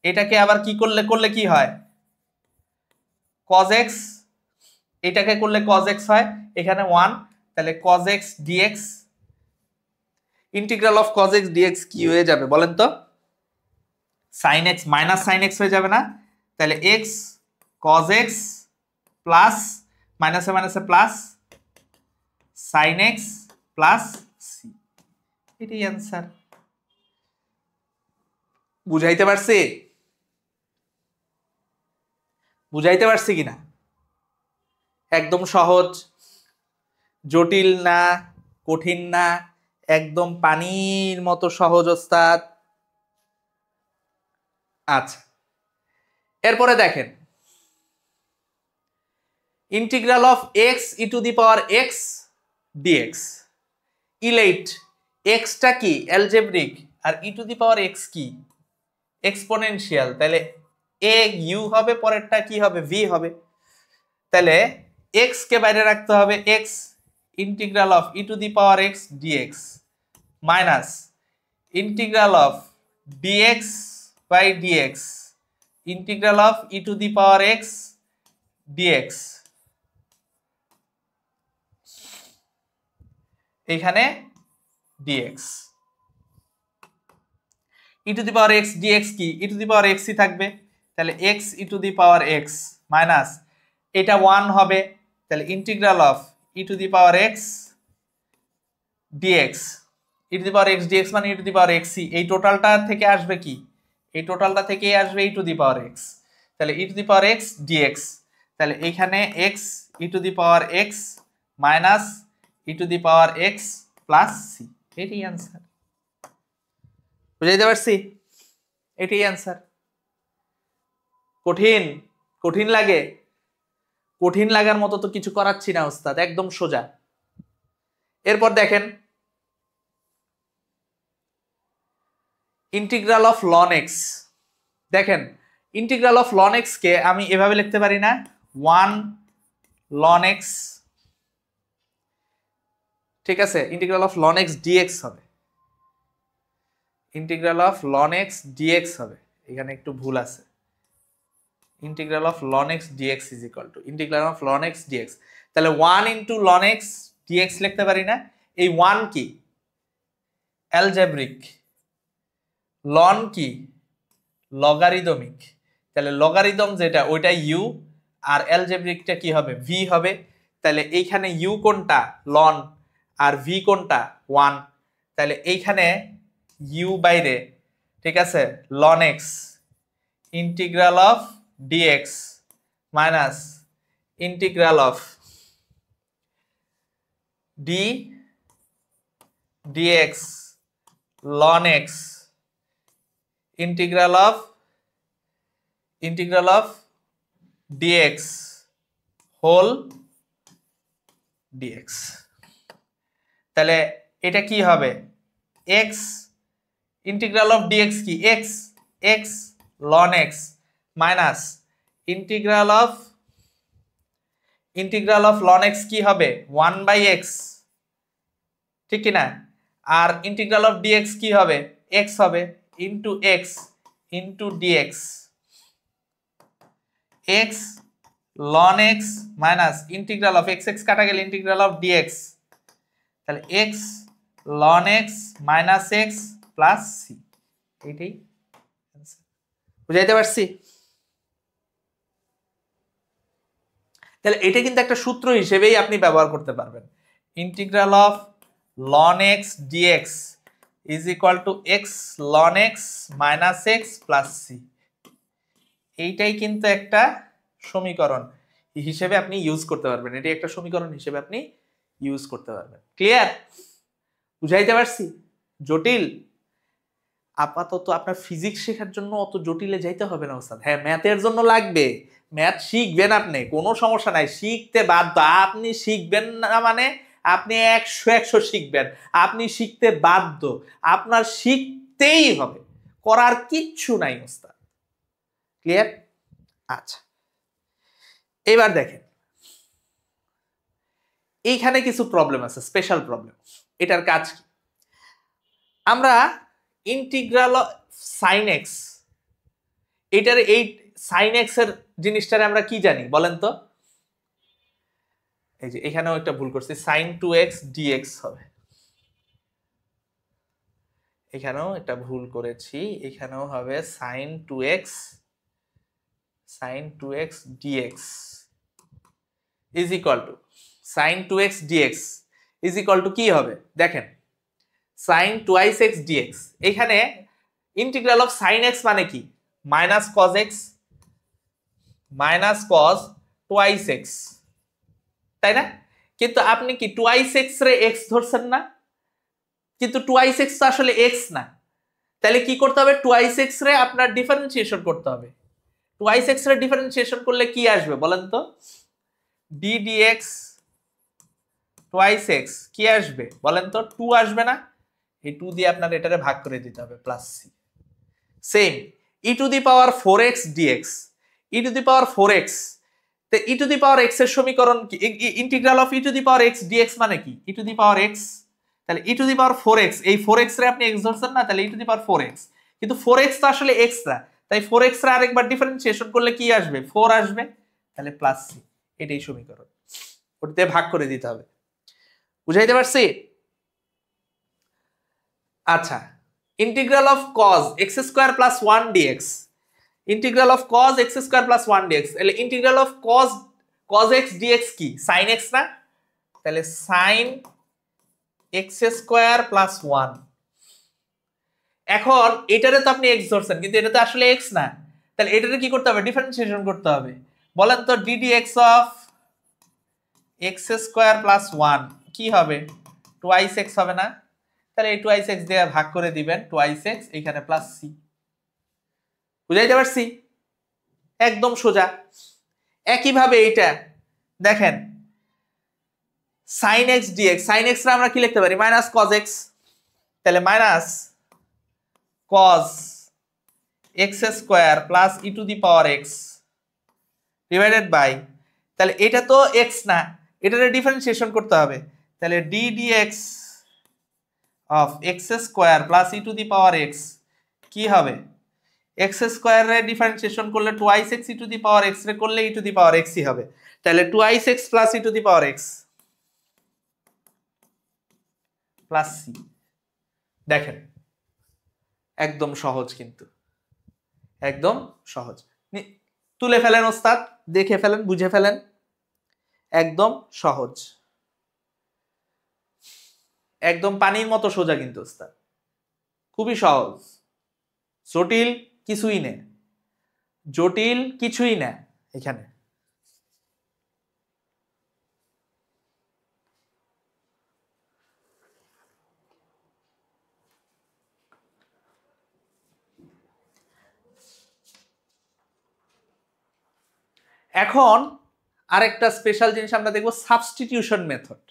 এটাকে আবার কি করলে কি হয়? কজ এক্স, এটাকে করলে কজ এক্স হয়, এখানে 1, তাহলে cos x dx, integral of cos x dx কি হয়ে যাবে বলেন তো? Sine x minus sine x হয়ে যাবে না? তাহলে এক্স কজ এক্স প্লাস মাইনাসে মাইনাসে plus sine x plus c, এটাই অ্যান্সার। বুঝাইতে পারছি? বুঝাইতে পারছি কিনা? একদম সহজ, জটিল না, কঠিন না, একদম পানির মতো সহজ ওস্তাদ। আচ্ছা, এরপরে দেখেন integral of x e to the power x dx. ILATE, এক্সটা কি? অ্যালজেব্রিক, আর e to the power x কি? এক্সপোনেনশিয়াল। তাহলে এ ইউ হবে, পরেরটা কি হবে? ভি হবে। তাহলে এক্স কে বাইরে রাখতে হবে, x integral of e to the power x dx minus integral of dx by dx integral of e to the power x dx এইখানে dx, e to the power x dx কি e to the power x ই থাকবে, তাহলে x e to the power x minus এটা 1 হবে, তাহলে integral of e to the power x dx, e to the power x dx মানে e to the power x, এই টোটালটা থেকে আসবে কি, এই টোটালটা থেকে আসবে e to the power x, তাহলে e to the power x dx, তাহলে এইখানে x e to the power x minus e to the power x plus c, এটাই आंसर। বুঝাইতে পারছি? এটাই आंसर। কঠিন কঠিন লাগে? কঠিন লাগার মতো তো কিছু করাচ্ছি না ওস্তাদ, একদম সোজা। এরপর দেখেন ইন্টিগ্রাল অফ ln x, দেখেন ইন্টিগ্রাল অফ ln x কে আমি এভাবে লিখতে পারি না, 1 ln x, ঠিক আছে, integral of ln x dx হবে, integral of ln x dx হবে, এখানে একটু ভুল আছে, integral of ln x dx is equal two integral of ln x dx, তাহলে 1 ইনটু ln x dx লিখতে পারি না, এই 1 কি অ্যালজেব্রিক, ln কি লগারিদমিক, তাহলে লগারিদম যেটা ওইটা u আর অ্যালজেব্রিকটা কি হবে v হবে, তাহলে এইখানে u কোনটা ln আর v কোনটা 1, তাহলে এইখানে u বাইরে, ঠিক আছে, ln x integral of dx minus integral of d dx ln x integral of dx whole dx, তাহলে এটা কি হবে x ইন্টিগ্রাল অফ dx কি x x ln x minus integral of ln x কি হবে 1/x, ঠিক কি না, আর ইন্টিগ্রাল অফ dx কি হবে x হবে into x into dx, x ln x minus integral of x x কাটা গেলে ইন্টিগ্রাল অফ dx, তাহলে x ln x minus x plus c, এইটাই বুঝাইতে পারছি? তাহলে এটা কিন্তু একটা সূত্র হিসেবেই আপনি ব্যবহার করতে পারবেন, integral of ln x dx is equal two x ln x minus x plus c, এইটাই কিন্তু একটা সমীকরণ হিসেবে আপনি ইউজ করতে পারবেন, এটি একটা সমীকরণ হিসেবে আপনি ইউজ করতে পারবেন। ক্লিয়ার? বুঝাইতে পারছি? জটিল? আপাতত আপনার ফিজিক্স শেখার জন্য অত জটিলে যাইতে হবে না ওস্তাদ, হ্যাঁ ম্যাথের জন্য লাগবে, ম্যাথ শিখবেন আপনি, কোনো সমস্যা নাই, শিখতে বাধ্য, আপনি শিখবেন না মানে আপনি 100 শিখবেন, আপনি শিখতে বাধ্য, আপনার শিখতেই হবে, করার কিচ্ছু নাই ওস্তাদ। ক্লিয়ার? আচ্ছা, এবার দেখেন এইখানে কিছু প্রবলেম আছে, স্পেশাল প্রবলেম। এটার কাজ কি, আমরা ইন্টিগ্রাল সাইন এক্স, এটার এই সাইন এক্স এর জিনিসটারে আমরা কি জানি বলেন তো, এই যে এখানেও একটা ভুল করছি, সাইন 2x dx হবে, এখানেও একটা ভুল করেছি, এখানেও হবে sine 2x dx is equal to sine 2x dx is equal to কি হবে দেখেন, সাইন 2x dx, এখানে ইন্টিগ্রাল অফ সাইন x মানে কি minus cos x minus cos twice x, তাই না, কিন্তু আপনি কি টুয়াইস x রে x ধরছেন না, কিন্তু টুয়াইস x তো আসলে x না, তাহলে কি করতে হবে, টুয়াইস x রে আপনার ডিফারেন্সিয়েশন করতে হবে, টুয়াইস x রে ডিফারেন্সিয়েশন করলে কি আসবে বলেন তো, d dx টুয়াইস x কি আসবে বলেন তো, 2 আসবে না, এই 2 দিয়ে আপনার এটারে ভাগ করে দিতে হবে plus c, same e to the power 4x dx, e to the power 4x, তে e to the power x এর সমীকরণ কি, integral of e to the power x dx মানে কি e to the power x, তাহলে e to the power 4x, এই 4x রে আপনি x ধরছেন না, তাহলে e to the power 4x, কিন্তু 4x তো আসলে x না, তাই 4x রে আরেকবার ডিফারেন্সিয়েশন করলে কি আসবে 4 আসবে, তাহলে প্লাস c, এটাই সমীকরণ, ওটাতে ভাগ করে দিতে হবে। বুঝাইতে পারছি? আচ্ছা, integral of cos x square plus 1 dx, integral of cos x square plus 1 dx, তাহলে integral of cos x dx কি sin x না, তাহলে sin x স্কয়ার প্লাস 1। এখন এটারে তো আপনি x ধরছেন, কিন্তু এটা তো আসলে x না, তাহলে এটারে কি করতে হবে, ডিফারেন্সিয়েশন করতে হবে। বলেন তো ddx of x square plus 1 কি হবে, টুয়াইস x হবে না, তাহলে এই টুয়াইস x দিয়ে ভাগ করে দিবেন, টুয়াইস x এখানে প্লাস c। বুঝাইতে পারছি? একদম সোজা। একইভাবে এইটা দেখেন sin x dx, sin x রা আমরা কি লিখতে পারি, মাইনাস cos x, তাহলে minus cos x square plus e to the power x divided by, তাহলে এটা তো x না, এটারে ডিফারেন্সিয়েশন করতে হবে, তাহলে d dx of x square plus e to the power x কি হবে, x স্কয়ার রে ডিফারেন্সিয়েশন করলে twice x e to the power x রে করলে e to the power x ই হবে, তাহলে twice x plus e to the power x plus c। দেখেন একদম সহজ, কিন্তু একদম সহজ। তুলে ফেলেন ওস্তাদ, দেখে ফেলেন, বুঝে ফেলেন, একদম সহজ, একদম পানির মতো সোজা কিন্তু ওস্তাদ, খুবই সহজ, জটিল কিছুই না, জটিল কিছুই না এখানে। এখন আরেকটা স্পেশাল জিনিস আমরা দেখব, সাবস্টিটিউশন মেথড।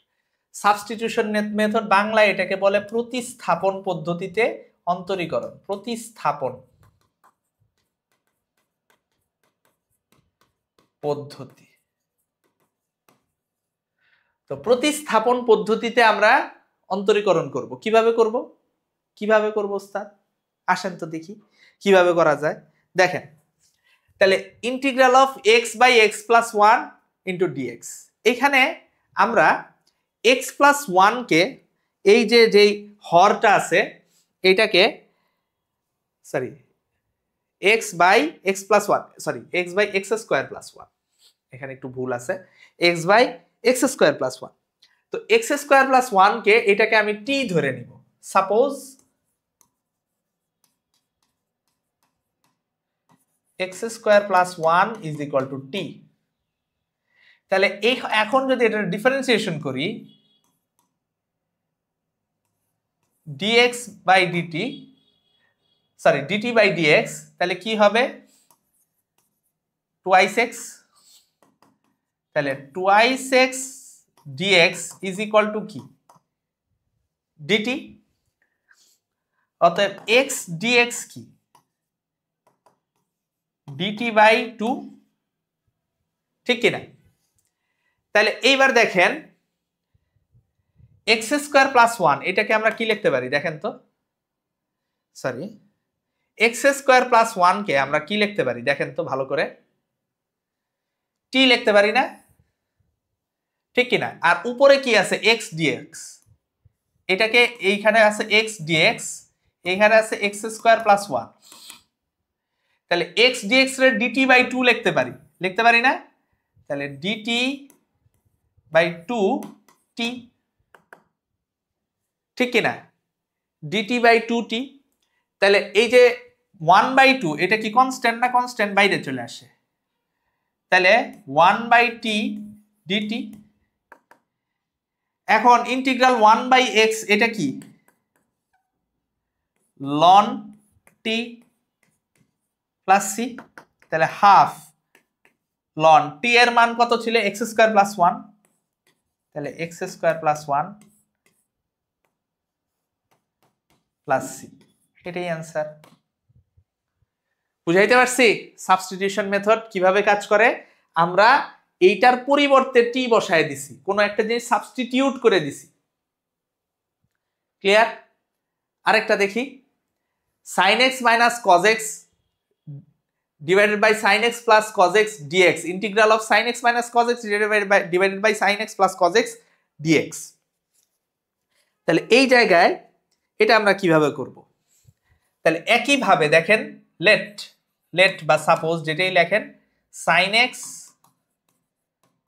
সাবস্টিটিউশন মেথড বাংলায় এটাকে বলে প্রতিস্থাপন পদ্ধতিতে অন্তরীকরণ, প্রতিস্থাপন পদ্ধতি। তো প্রতিস্থাপন পদ্ধতিতে আমরা অন্তরীকরণ করব, কিভাবে করব, কিভাবে করব ওস্তাদ, আসেন তো দেখি কিভাবে করা যায়। দেখেন তাহলে integral of x by x plus 1 into dx, এখানে আমরা x প্লাস 1 কে এই যে যেই হরটা আছে এইটাকে, sorry x by x plus 1, sorry x by x square plus 1, এখানে একটু ভুল আছে, x by x square plus 1। তো এক্স স্কয়ার প্লাস 1 কে এটাকে আমি t ধরে নিব, suppose x square plus 1 is equal to t। তাহলে এই এখন যদি এটা ডিফারেন্সিয়েশন করি dx by dt, sorry dt by dx, তাহলে কি হবে টুয়াইস x, তাহলে twice x dx is equal to কি dt, অতএব x dx কি dt বাই 2, ঠিক কি না? তাহলে এইবার দেখেন x স্কয়ার প্লাস 1 এটাকে আমরা কি লিখতে পারি দেখেন তো, সরি x স্কয়ার প্লাস 1 কে আমরা কি লিখতে পারি দেখেন তো ভালো করে, t লিখতে পারি না, ঠিক কি না? আর উপরে কি আছে x dx, এটাকে এইখানে আছে x dx, এইখানে আছে x স্কয়ার প্লাস 1, তাহলে x dx রে dt বাই 2 লিখতে পারি না, তাহলে dt বাই 2 t, ঠিক কি না, dt বাই 2 t। তাহলে এই যে 1 বাই 2 এটা কি কনস্ট্যান্ট না, কনস্ট্যান্ট বাইরে চলে আসে, তাহলে 1 বাই t dt। এখন ইন্টিগ্রাল 1 বাই x এটা কি ln t প্লাস c, তাহলে হাফ ln t এর মান কত ছিল x স্কয়ার প্লাস 1, তাহলে x square plus 1 plus c, এটাই অ্যান্সার। বুঝাইতে পারছি সাবস্টিটিউশন মেথড কিভাবে কাজ করে, আমরা এইটার পরিবর্তে টি বসায় দিছি, কোনো একটা জিনিস সাবস্টিটিউট করে দিছি, ক্লিয়ার? আরেকটা দেখি, sin x minus cos x divided by sin x plus cos x dx, integral of sin x minus cos x divided by sin x plus cos x dx। তাহলে এই জায়গায় এটা আমরা কিভাবে করব? তাহলে একইভাবে দেখেন, লেট বা সাপোজ যেটাই লেখেন, sin x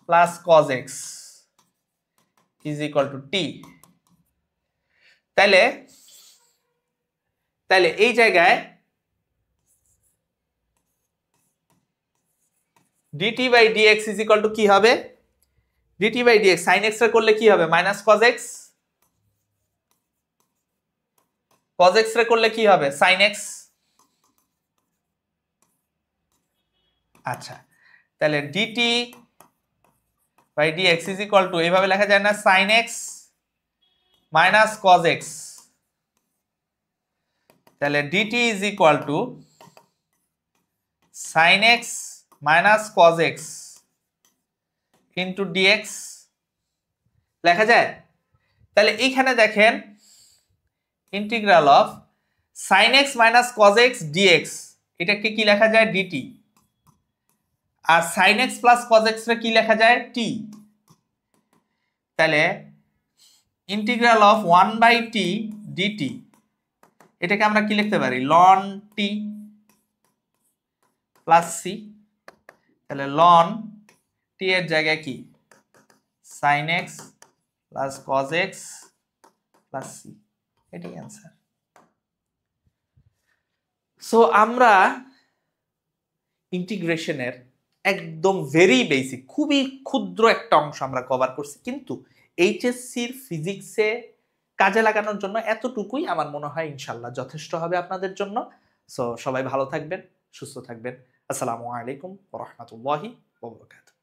plus cos x is equal to t. তাহলে এই জায়গায় dt by dx is equal to কি হবে? dt by dx sin x রে করলে কি হবে? Minus cos x, cos x রে করলে কি হবে? sin x। আচ্ছা, তাহলে dt by dx is equal to এইভাবে লেখা যায় না, sin x minus cos x। তাহলে dt is equal to sin x minus cos x into dx লেখা যায়। তাহলে এইখানে দেখেন integral of sin x minus cos x dx, এটাকে কি লেখা যায়? dt। আর sin x plus cos x রে কি লেখা যায়? t। তাহলে integral of 1 by t dt, এটাকে আমরা কি লিখতে পারি? ln t plus c। তাহলে ln t এর জায়গায় কি? sin x plus cos x plus c, এটাই অ্যান্সার। সো আমরা ইন্টিগ্রেশনের একদম ভেরি বেসিক, খুবই ক্ষুদ্র একটা অংশ আমরা কভার করছি, কিন্তু এইচএসসির ফিজিক্সে কাজে লাগানোর জন্য এতটুকুই আমার মনে হয় ইনশাল্লাহ যথেষ্ট হবে আপনাদের জন্য। সো সবাই ভালো থাকবেন, সুস্থ থাকবেন। আসসালামু আলাইকুম ওয়া রাহমাতুল্লাহি ওয়া বারাকাতুহু।